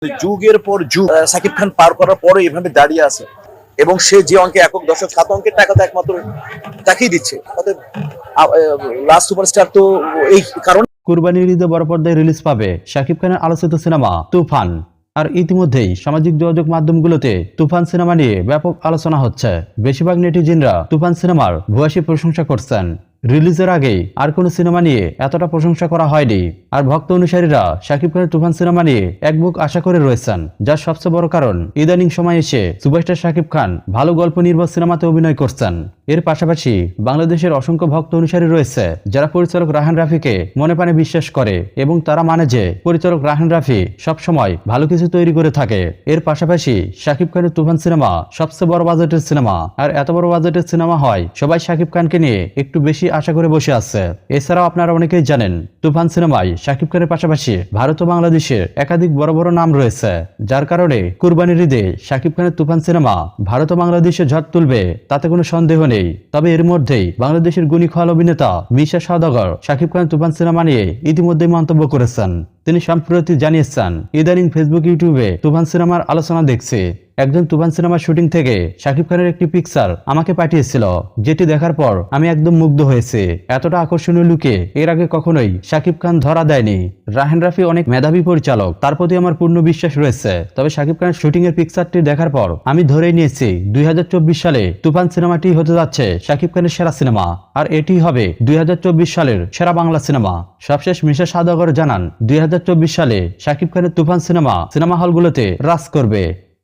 যুগের পর যুগ সাকিব খান পার করার পরে এভাবে দাঁড়িয়ে আছে এবং সে যে অঙ্কে একক দশক সাত অঙ্কের টাকা তো একমাত্র তাকেই দিচ্ছে। অতএব লাস্ট সুপারস্টার তো এই কারণে কুরবানির ঈদে বড় পর্দায় রিলিজ পাবে শাকিব খানের আলোচিত সিনেমা তুফান। আর ইতিমধ্যেই সামাজিক যোগাযোগ মাধ্যমগুলোতে তুফান সিনেমা নিয়ে ব্যাপক আলোচনা হচ্ছে। বেশিরভাগ নেটিজেনরা তুফান সিনেমার ভূয়সী প্রশংসা করছেন। রিলিজের আগেই আর কোনো সিনেমা নিয়ে এতটা প্রশংসা করা হয়নি। আর ভক্ত অনুসারীরা শাকিব খানের তুফান সিনেমা নিয়ে একবুক আশা করে রয়েছেন, যার সবচেয়ে বড় কারণ ইদানিং সময় এসে সুপারস্টার শাকিব খান ভালো গল্প নির্ভর সিনেমাতে অভিনয় করছেন। এর পাশাপাশি বাংলাদেশের অসংখ্য ভক্ত অনুসারী রয়েছে যারা পরিচালক রায়হান রাফিকে মনে প্রাণে বিশ্বাস করে এবং তারা মানে যে পরিচালক রায়হান রাফি সবসময় ভালো কিছু তৈরি করে থাকে। এর পাশাপাশি শাকিব খানের তুফান সিনেমা সবচেয়ে বড় বাজেটের সিনেমা, আর এত বড় বাজেটের সিনেমা হয় সবাই শাকিব খানকে নিয়ে একটু বেশি আশা করে বসে আছে। এছাড়াও আপনারা অনেকেই জানেন তুফান সিনেমায় শাকিব খানের পাশাপাশি ভারত ও বাংলাদেশের একাধিক বড় বড় নাম রয়েছে, যার কারণে কুরবানির ঈদে শাকিব খানের তুফান সিনেমা ভারত ও বাংলাদেশে ঝড় তুলবে তাতে কোনো সন্দেহ নেই। তবে এর মধ্যেই বাংলাদেশের গুণী খল অভিনেতা মিশা সওদাগর শাকিব খানের তুফান সিনেমা নিয়ে ইতিমধ্যেই মন্তব্য করেছেন। তিনি সম্প্রতি জানিয়েছেন, ইদানিং ফেসবুক ইউটিউবে তুফান সিনেমার আলোচনা দেখছি। একজন তুফান সিনেমার শুটিং থেকে শাকিব খানের একটি পিকচার আমাকে পাঠিয়েছিল, যেটি দেখার পর আমি একদম মুগ্ধ হয়েছি। এতটা আকর্ষণীয় লুকে এর আগে কখনোই শাকিব খান ধরা দেয়নি। রায়হান রাফি অনেক মেধাবী পরিচালক, তার প্রতি আমার পূর্ণ বিশ্বাস রয়েছে। তবে শাকিব খানের শুটিং এর পিকচারটি দেখার পর আমি ধরেই নিয়েছি 2024 সালে তুফান সিনেমাটি হতে যাচ্ছে শাকিব খানের সেরা সিনেমা, আর এটি হবে 2024 সালের সেরা বাংলা সিনেমা। সবশেষ মিশা সওদাগর জানান, 2024 সালে শাকিব খানের তুফান সিনেমা হলগুলোতে রাজ করবে।